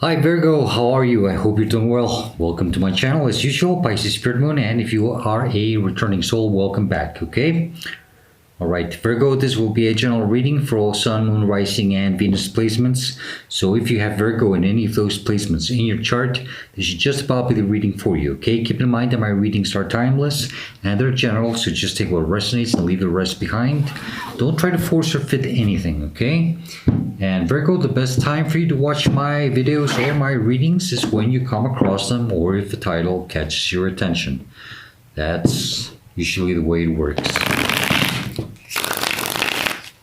Hi Virgo, how are you? I hope you're doing well. Welcome to my channel as usual, Pisces Spirit Moon, and if you are a returning soul, welcome back, okay? Alright, Virgo, this will be a general reading for all Sun, Moon, Rising, and Venus placements. So if you have Virgo in any of those placements in your chart, this should just about be the reading for you, okay? Keep in mind that my readings are timeless and they're general, so just take what resonates and leave the rest behind. Don't try to force or fit anything, okay? And Virgo, the best time for you to watch my videos or my readings is when you come across them or if the title catches your attention. That's usually the way it works.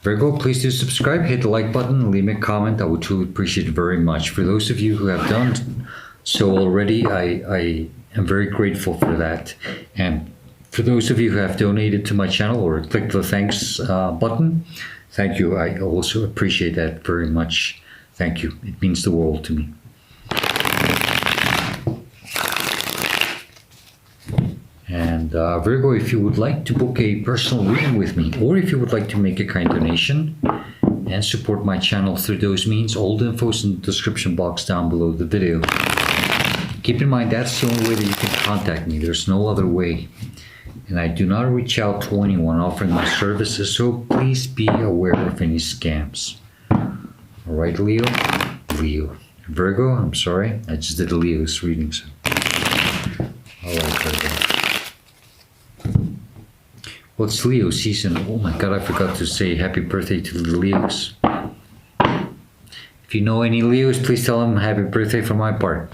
Virgo, please do subscribe, hit the like button, and leave me a comment. I would truly appreciate it very much. For those of you who have done so already, I am very grateful for that. And for those of you who have donated to my channel or clicked the thanks button, thank you. I also appreciate that very much. Thank you. It means the world to me. And Virgo, if you would like to book a personal reading with me, or if you would like to make a kind donation and support my channel through those means, all the info is in the description box down below the video. Keep in mind that's the only way that you can contact me. There's no other way. And I do not reach out to anyone offering my services, so please be aware of any scams. Alright, Leo? Leo. Virgo, I'm sorry. I just did a Leo's reading. So. Alright, Virgo. Well, it's Leo season. Oh my god, I forgot to say happy birthday to the Leos. If you know any Leos, please tell them happy birthday from my part.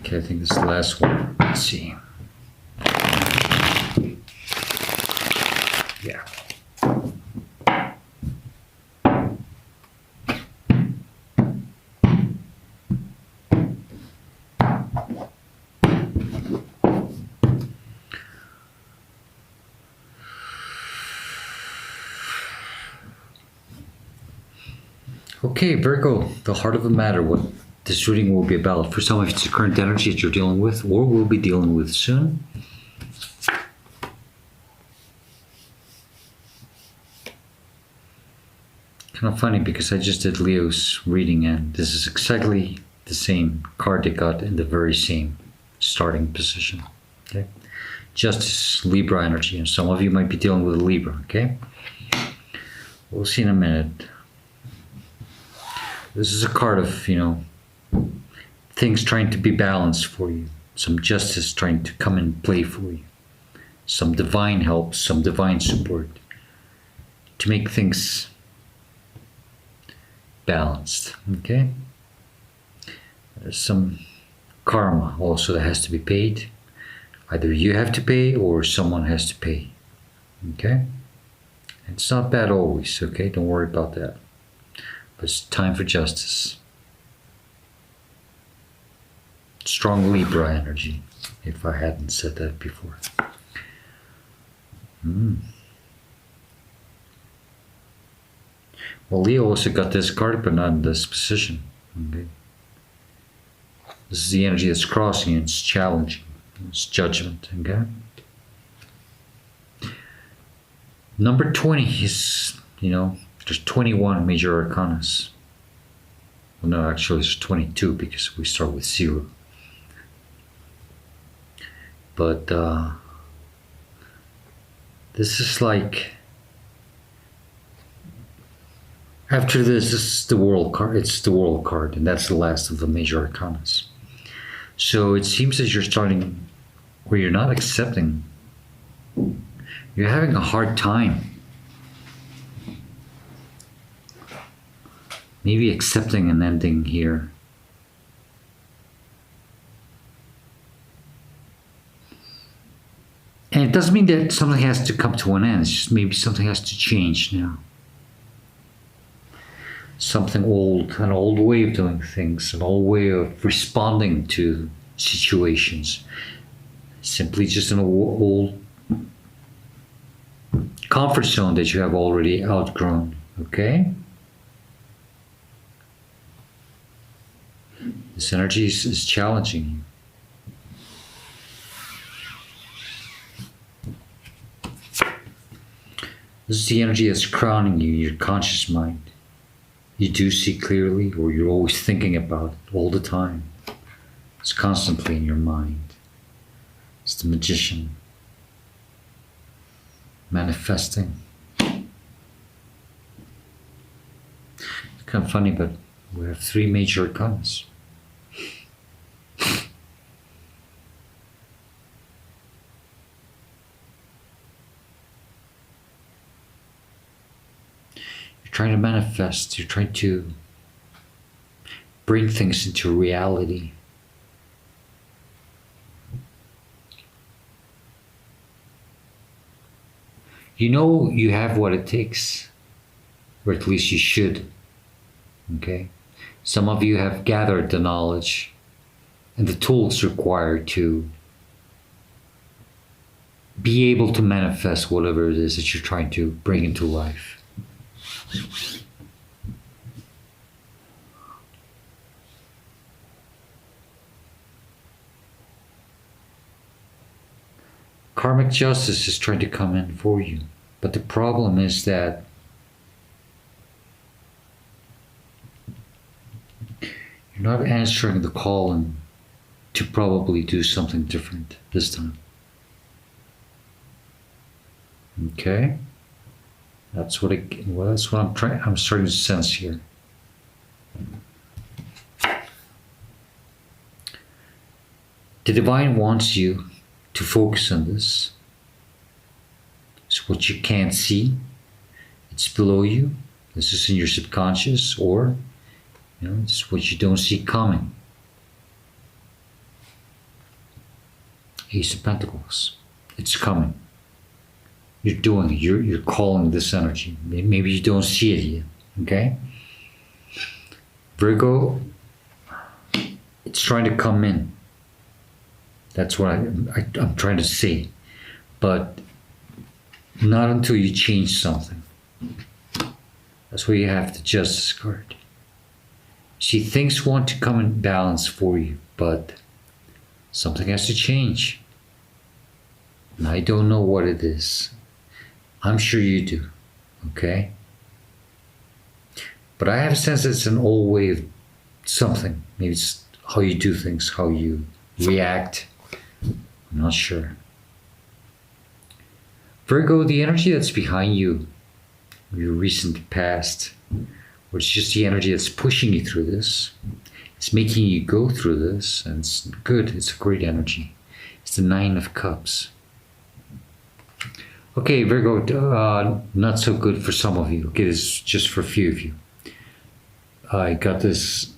Okay, I think this is the last one. Let's see. Yeah. Okay, Virgo, the heart of the matter, what this reading will be about. For some of it's the current energy that you're dealing with or will be dealing with soon. Kind of funny because I just did Leo's reading and this is exactly the same card they got in the very same starting position. Okay, Justice, Libra energy, and some of you might be dealing with a Libra. Okay, we'll see in a minute. This is a card of, things trying to be balanced for you. Some justice trying to come and play for you. Some divine help, some divine support to make things balanced, okay? There's some karma also that has to be paid. Either you have to pay or someone has to pay, okay? It's not bad always, okay? Don't worry about that. But it's time for justice. Strong Libra energy, if I hadn't said that before. Well, Leo also got this card, but not in this position. Okay. This is the energy that's crossing, it's challenging, it's judgment. Okay. Number 20 is, there's 21 major arcanas. Well, no, actually there's 22 because we start with 0. But this is like, after this is the World card. It's the World card, and that's the last of the major arcanas. So it seems that you're starting where you're not accepting. You're having a hard time. Maybe accepting an ending here. And it doesn't mean that something has to come to an end. It's just maybe something has to change now. Something old, an old way of doing things, an old way of responding to situations. Simply just an old comfort zone that you have already outgrown, okay? This energy is challenging you. This is the energy that's crowning you, your conscious mind. You do see clearly, or you're always thinking about it all the time. It's constantly in your mind. It's the magician manifesting. It's kind of funny, but we have 3 major arcanas. You're trying to manifest, you're trying to bring things into reality. You know you have what it takes, or at least you should, okay? Some of you have gathered the knowledge and the tools required to be able to manifest whatever it is that you're trying to bring into life. Karmic justice is trying to come in for you. But the problem is that you're not answering the call to probably do something different this time. Okay? That's what I'm starting to sense here. The divine wants you to focus on this. It's what you can't see. It's below you. This is in your subconscious, or it's what you don't see coming. Ace of Pentacles. It's coming. You're doing it. You're calling this energy. Maybe you don't see it yet. Okay? Virgo, it's trying to come in. That's what I'm trying to say. But not until you change something. That's where you have the Justice card. See, things want to come in balance for you, but something has to change. And I don't know what it is. I'm sure you do, okay? But I have a sense it's an old way of something. Maybe it's how you do things, how you react. I'm not sure. Virgo, the energy that's behind you, your recent past, or it's just the energy that's pushing you through this. It's making you go through this, and it's good. It's a great energy. It's the 9 of Cups. Okay, Virgo, not so good for some of you. Okay, this is just for a few of you. I got this.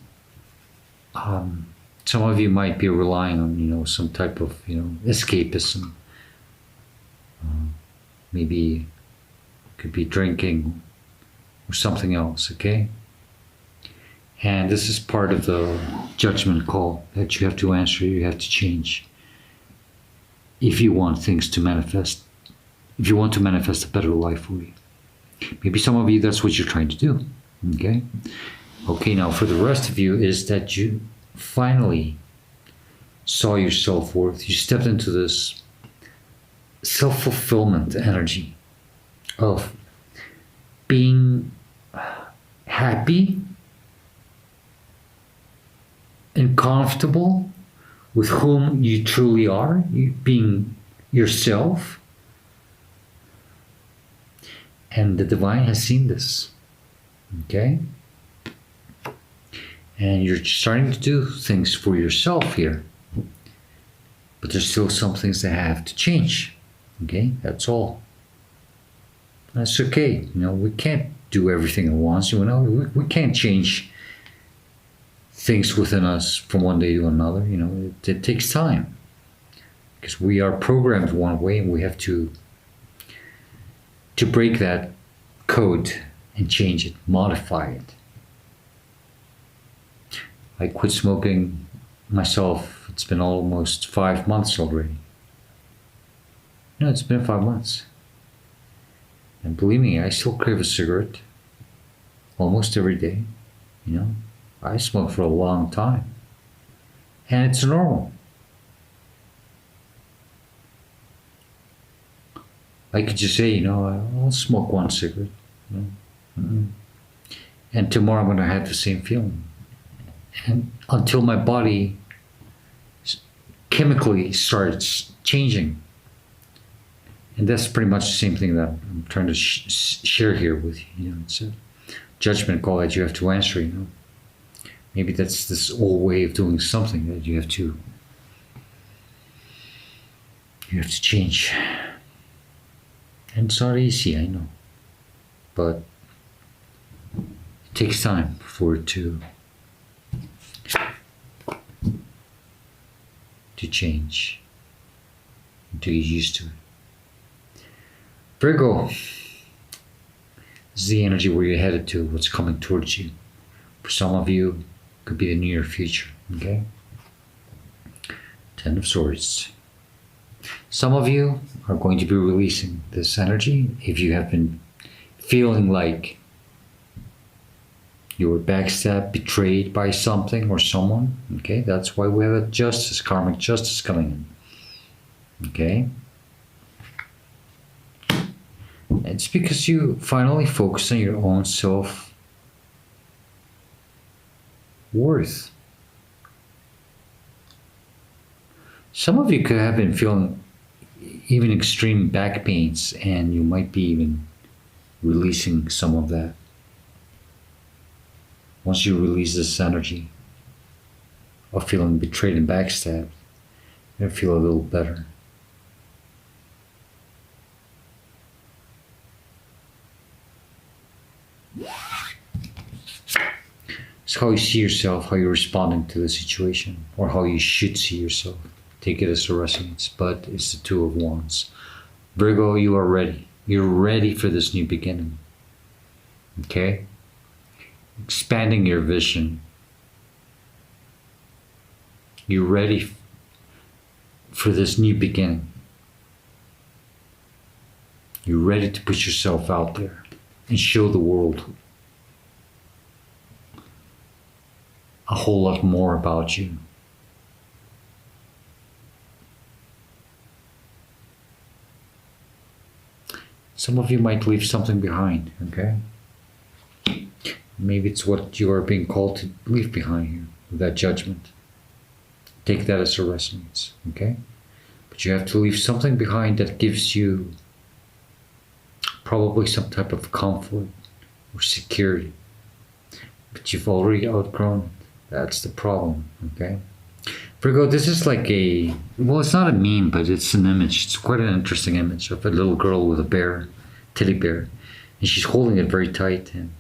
Some of you might be relying on, some type of, escapism. Maybe it could be drinking or something else, okay? And this is part of the judgment call that you have to answer, you have to change. If you want things to manifest, if you want to manifest a better life for you. Maybe some of you, that's what you're trying to do, okay? Okay, now for the rest of you is that you finally saw your self-worth. You stepped into this self-fulfillment energy of being happy and comfortable with whom you truly are, you being yourself. And the divine has seen this, okay? And you're starting to do things for yourself here. But there's still some things that have to change, okay? That's all. That's okay. We can't do everything at once. We can't change things within us from one day to another. It takes time. Because we are programmed one way, and we have to break that code and change it, modify it. I quit smoking myself. It's been almost 5 months already. No, it's been 5 months. And believe me, I still crave a cigarette almost every day. I smoked for a long time. And it's normal. I could just say, I'll smoke one cigarette. Mm-mm. And tomorrow I'm going to have the same feeling. And until my body chemically starts changing. And that's pretty much the same thing that I'm trying to share here with you. It's a judgment call that you have to answer. Maybe that's this old way of doing something that you have to change. And it's not easy, I know, but it takes time for it to change, to get used to it. Virgo, this is the energy where you're headed to, what's coming towards you. For some of you, it could be the near future, okay? Ten of Swords. Some of you are going to be releasing this energy if you have been feeling like you were backstabbed, betrayed by something or someone. Okay, that's why we have a justice, karmic justice coming in. Okay? It's because you finally focus on your own self-worth. Some of you could have been feeling even extreme back pains, and you might be even releasing some of that. Once you release this energy of feeling betrayed and backstabbed, you'll feel a little better. It's how you see yourself, how you're responding to the situation, or how you should see yourself. Take it as a resonance, but it's the Two of Wands. Virgo, you are ready. You're ready for this new beginning. Okay? Expanding your vision. You're ready for this new beginning. You're ready to put yourself out there and show the world a whole lot more about you. Some of you might leave something behind, okay? Maybe it's what you are being called to leave behind here, with that judgment. Take that as a resonance, okay? But you have to leave something behind that gives you probably some type of comfort or security. But you've already outgrown it. That's the problem, okay? Virgo, this is like it's not a meme, but it's an image. It's quite an interesting image of a little girl with a bear, teddy bear, and she's holding it very tight. And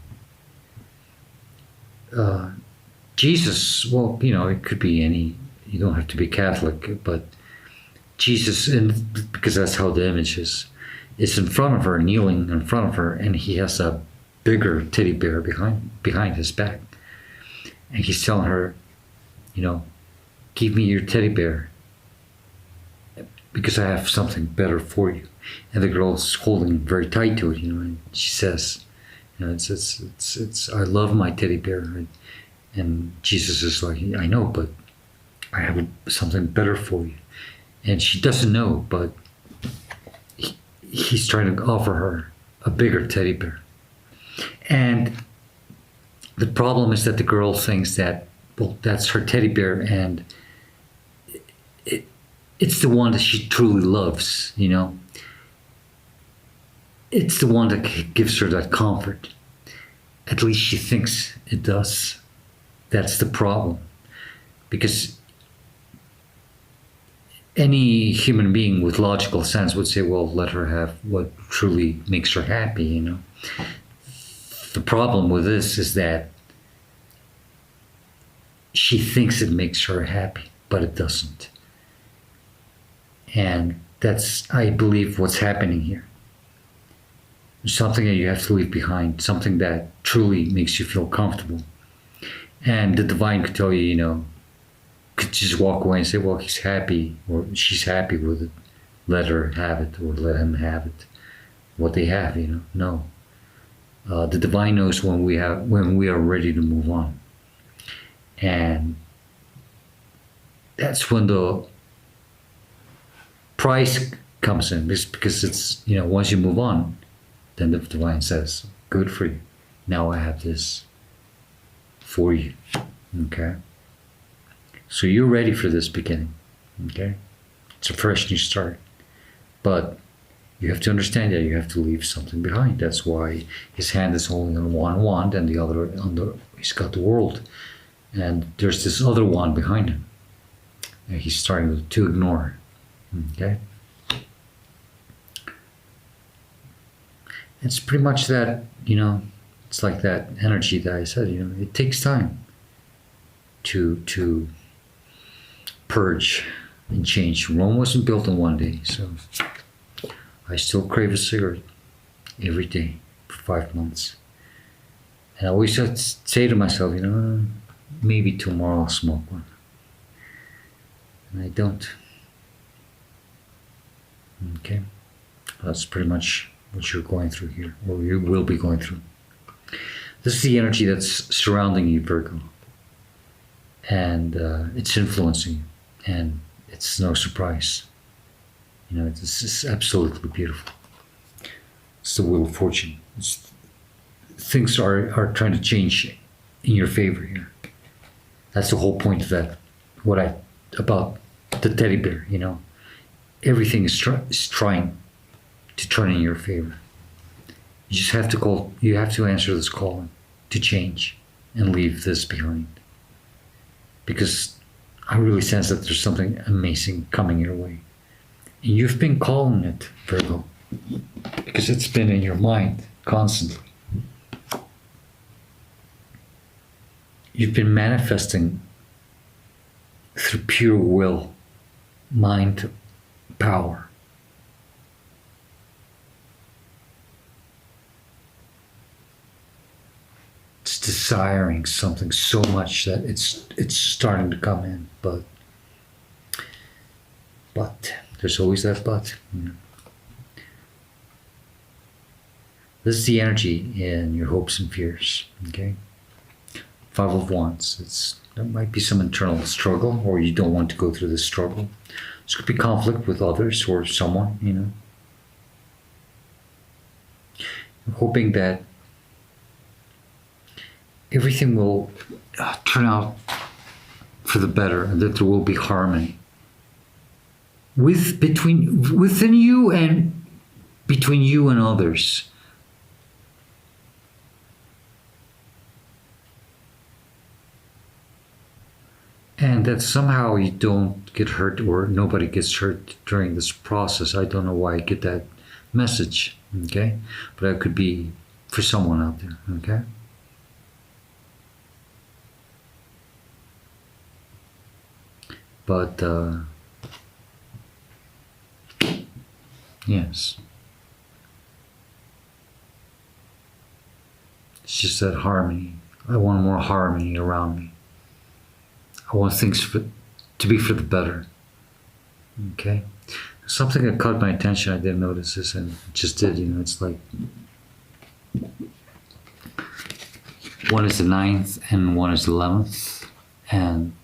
Jesus, well, it could be any, you don't have to be Catholic, but Jesus, and because that's how the image is in front of her, kneeling in front of her, and he has a bigger teddy bear behind his back. And he's telling her, give me your teddy bear because I have something better for you. And the girl's holding very tight to it, and she says, it's I love my teddy bear. And Jesus is like, I know, but I have something better for you. And she doesn't know, but he's trying to offer her a bigger teddy bear. And the problem is that the girl thinks that, well, that's her teddy bear, and it's the one that she truly loves, It's the one that gives her that comfort. At least she thinks it does. That's the problem. Because any human being with logical sense would say, well, let her have what truly makes her happy, The problem with this is that she thinks it makes her happy, but it doesn't. And that's, I believe, what's happening here. Something that you have to leave behind, something that truly makes you feel comfortable. And the divine could tell you, could just walk away and say, well, he's happy or she's happy with it. Let her have it or let him have it. What they have, No. The divine knows when we are ready to move on. And that's when the price comes in. Because it's, once you move on, then the divine says, good for you. Now I have this for you. Okay? So you're ready for this beginning. Okay? It's a fresh new start. But you have to understand that you have to leave something behind. That's why his hand is only on one wand and the other he's got the world. And there's this other wand behind him. And he's starting to ignore. Okay? It's pretty much that, it's like that energy that I said, it takes time to purge and change. Rome wasn't built in one day, so I still crave a cigarette every day for 5 months. And I always say to myself, maybe tomorrow I'll smoke one. And I don't. Okay? That's pretty much what you're going through here, or you will be going through. This is the energy that's surrounding you, Virgo. And it's influencing you. And it's no surprise. This is absolutely beautiful. It's the Wheel of Fortune. Things are trying to change in your favor here. That's the whole point of that. About the teddy bear, everything is trying to turn in your favor. You just have to you have to answer this call to change and leave this behind. Because I really sense that there's something amazing coming your way. And you've been calling it, Virgo, because it's been in your mind constantly. You've been manifesting through pure will, mind power. It's desiring something so much that it's starting to come in, but there's always that but. This is the energy in your hopes and fears. Okay, 5 of Wands. There might be some internal struggle, or you don't want to go through this struggle. This could be conflict with others or someone. I'm hoping that everything will turn out for the better, and that there will be harmony within you and between you and others. And that somehow you don't get hurt, or nobody gets hurt during this process. I don't know why I get that message, okay? But that could be for someone out there, okay? But, yes. It's just that harmony. I want more harmony around me. I want things to be for the better. Okay? Something that caught my attention, I didn't notice this, and it just did, it's like one is the 9th and one is the 11th, and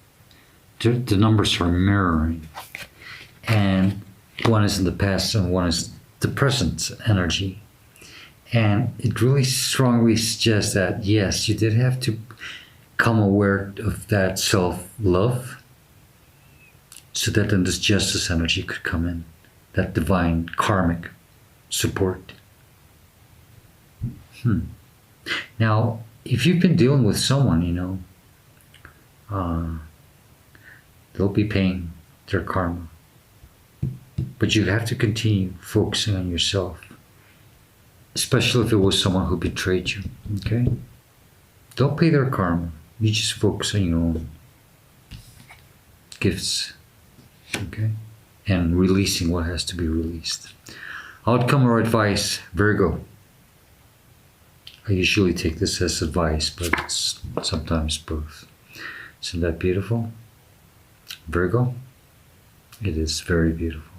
the numbers are mirroring. And one is in the past and one is the present energy. And it really strongly suggests that, yes, you did have to become aware of that self-love, so that then this justice energy could come in, that divine karmic support. Now, if you've been dealing with someone, they'll be paying their karma. But you have to continue focusing on yourself, especially if it was someone who betrayed you, okay? Don't pay their karma. You just focus on your own gifts, okay? And releasing what has to be released. Outcome or advice, Virgo. I usually take this as advice, but it's sometimes both. Isn't that beautiful? Virgo? It is very beautiful.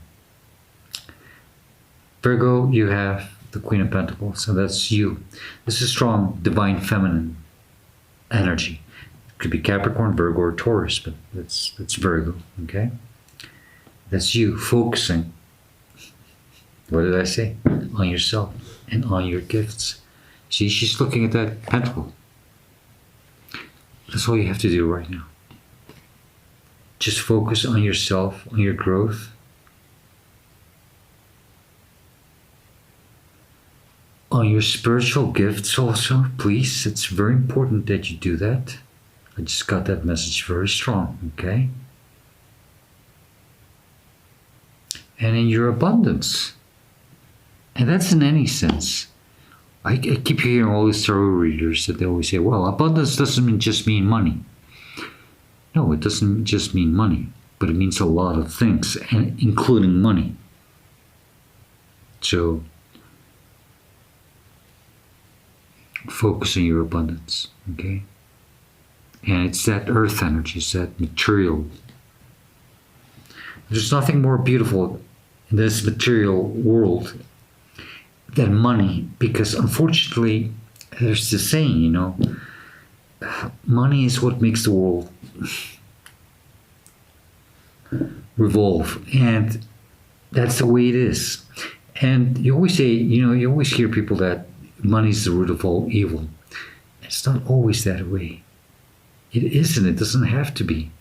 Virgo, you have the Queen of Pentacles, so that's you. This is strong, divine feminine energy. It could be Capricorn, Virgo, or Taurus, but it's Virgo, okay? That's you focusing What did I say? On yourself and on your gifts. See, she's looking at that pentacle. That's all you have to do right now. Just focus on yourself, on your growth. On your spiritual gifts also, please. It's very important that you do that. I just got that message very strong, okay? And in your abundance. And that's in any sense. I keep hearing all these tarot readers that they always say, well, abundance doesn't just mean money. No, it doesn't just mean money, but it means a lot of things, and including money. So, focus on your abundance, okay? And it's that earth energy, it's that material. There's nothing more beautiful in this material world than money, because unfortunately, there's the saying, you know, money is what makes the world revolve, and that's the way it is. And you always say, you know, you always hear people that money is the root of all evil. It's not always that way. It isn't. It doesn't have to be.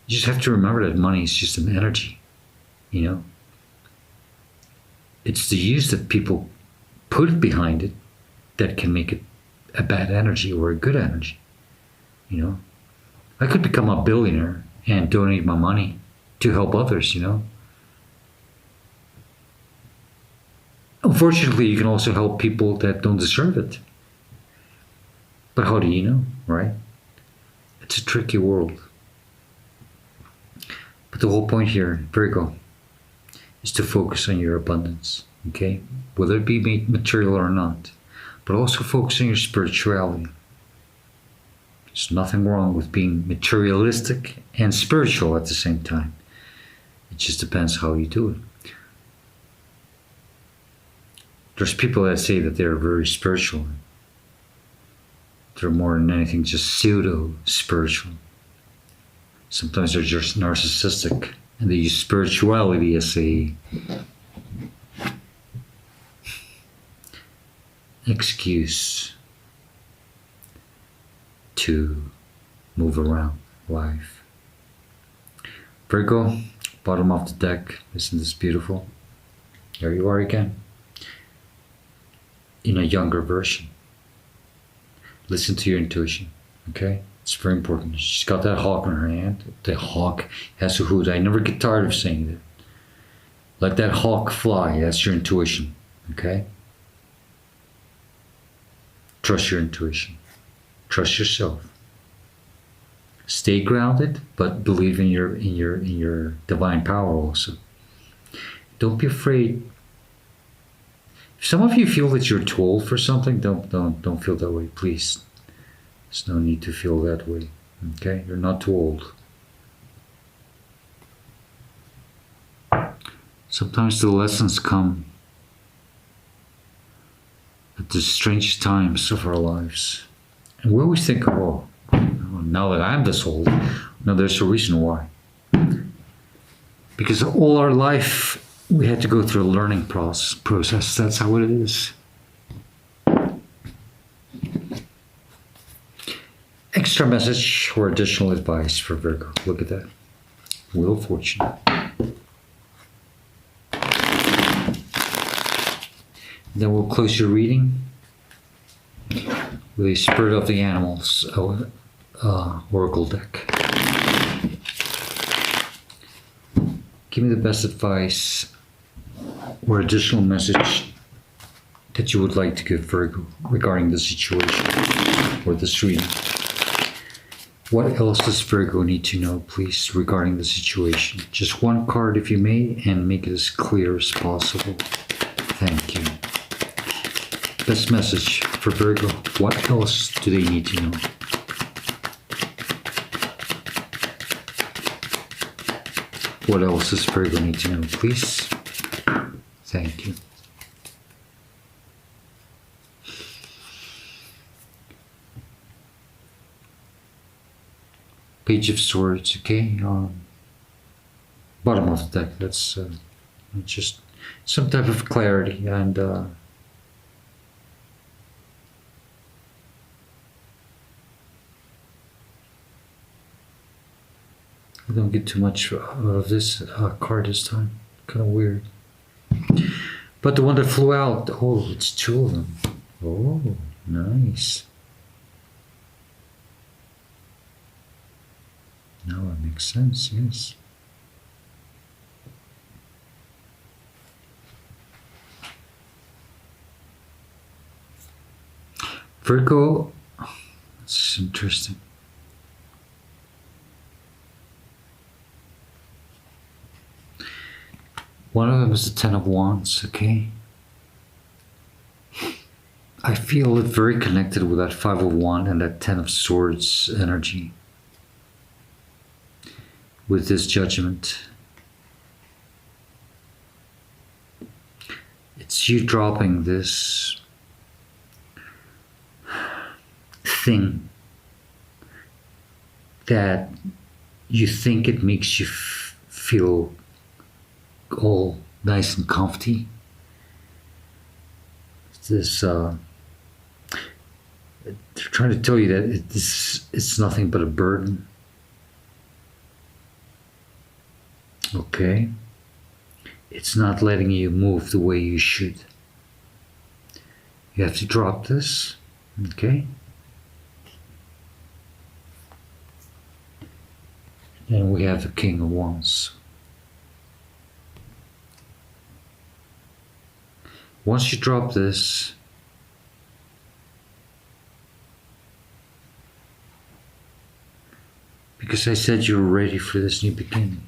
You just have to remember that money is just an energy, you know. It's the use that people put behind it that can make it a bad energy or a good energy, you know. I could become a billionaire and donate my money to help others, you know. Unfortunately, you can also help people that don't deserve it. But how do you know, right? It's a tricky world. But the whole point here, Virgo, is to focus on your abundance, okay? Whether it be material or not. But also focus on your spirituality. There's nothing wrong with being materialistic and spiritual at the same time. It just depends how you do it. There's people that say that they're very spiritual. They're more than anything just pseudo-spiritual. Sometimes they're just narcissistic, and they use spirituality as a excuse to move around life. Virgo, bottom of the deck. Isn't this beautiful? There you are again. In a younger version. Listen to your intuition, okay? It's very important. She's got that hawk in her hand. The hawk has a hood. I never get tired of saying that. Let that hawk fly. That's your intuition, okay? Trust your intuition. Trust yourself. Stay grounded, but believe in your divine power also. Don't be afraid. If some of you feel that you're too old for something, don't feel that way, please. There's no need to feel that way. Okay? You're not too old. Sometimes the lessons come at the strange times of our lives. And we always think, oh, now that I'm this old, no, there's a reason why. Because all our life, we had to go through a learning process. That's how it is. Extra message or additional advice for Virgo. Look at that. Wheel of Fortune. Then we'll close your reading with a Spirit of the Animals Oracle deck. Give me the best advice or additional message that you would like to give Virgo regarding the situation or this reading. What else does Virgo need to know, please, regarding the situation? Just one card, if you may, and make it as clear as possible. Thank you. Best message for Virgo. What else do they need to know? What else does Virgo need to know, please? Thank you. Page of Swords, okay? Bottom of the deck. Let's just some type of clarity, and I don't get too much out of this card this time. Kind of weird. But the one that flew out, oh, it's two of them. Oh, nice. Now it makes sense, yes. Virgo, this is interesting. One of them is the Ten of Wands, okay? I feel it very connected with that Five of Wands and that Ten of Swords energy. With this Judgment. It's you dropping this thing that you think it makes you feel all nice and comfy. This they're trying to tell you that it's nothing but a burden. Okay, it's not letting you move the way you should. You have to drop this. Okay. And we have the King of Wands. Once you drop this, because I said you're ready for this new beginning.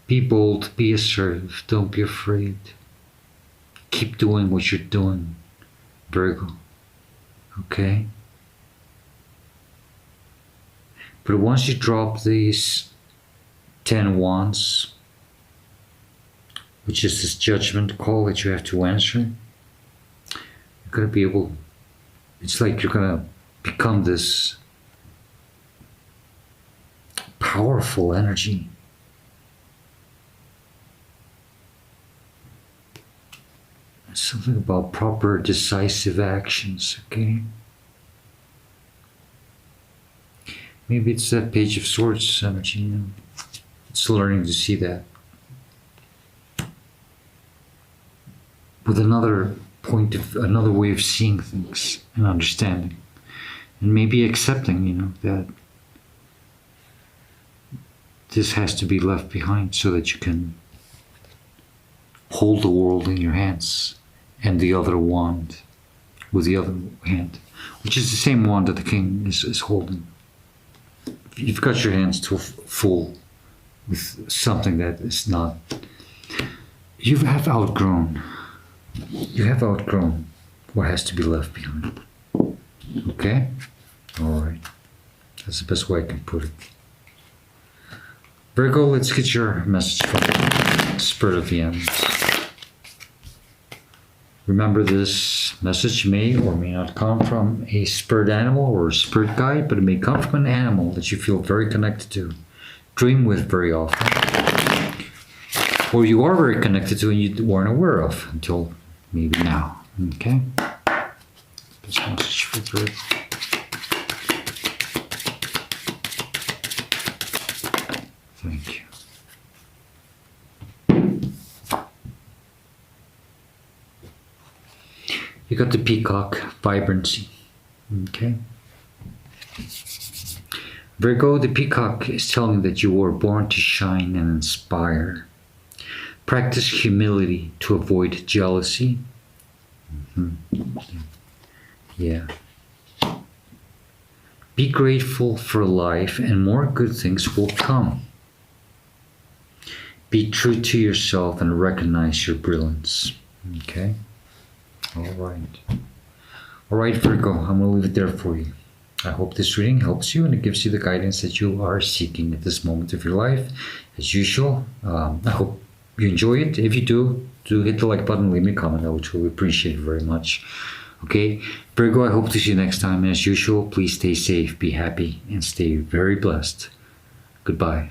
Be bold, be assertive, don't be afraid. Keep doing what you're doing, Virgo. Okay? But once you drop these 10 wands, which is this judgment call that you have to answer, you're going to be able, it's like you're going to become this powerful energy. Something about proper decisive actions, okay? Maybe it's that Page of Swords energy, you know? It's learning to see that. With another another way of seeing things and understanding. And maybe accepting, you know, that this has to be left behind so that you can hold the world in your hands. And the other wand with the other hand, which is the same wand that the king is holding. You've got your hands too full with something that is not. You have outgrown what has to be left behind. Okay? All right. That's the best way I can put it. Virgo, let's get your message from Spirit of the Animals. Remember, this message may or may not come from a spirit animal or a spirit guide, but it may come from an animal that you feel very connected to, dream with very often, or you are very connected to and you weren't aware of until maybe now. Okay? This message for Virgo. Thank you. You got the peacock, vibrancy. Okay. Virgo, the peacock is telling that you were born to shine and inspire. Practice humility to avoid jealousy. Yeah. Be grateful for life and more good things will come. Be true to yourself and recognize your brilliance. Okay. All right, Virgo, I'm going to leave it there for you. I hope this reading helps you and it gives you the guidance that you are seeking at this moment of your life. As usual, I hope you enjoy it. If you do hit the like button, leave me a comment. I would truly appreciate it very much. Okay, Virgo, I hope to see you next time. And as usual, please stay safe, be happy, and stay very blessed. Goodbye.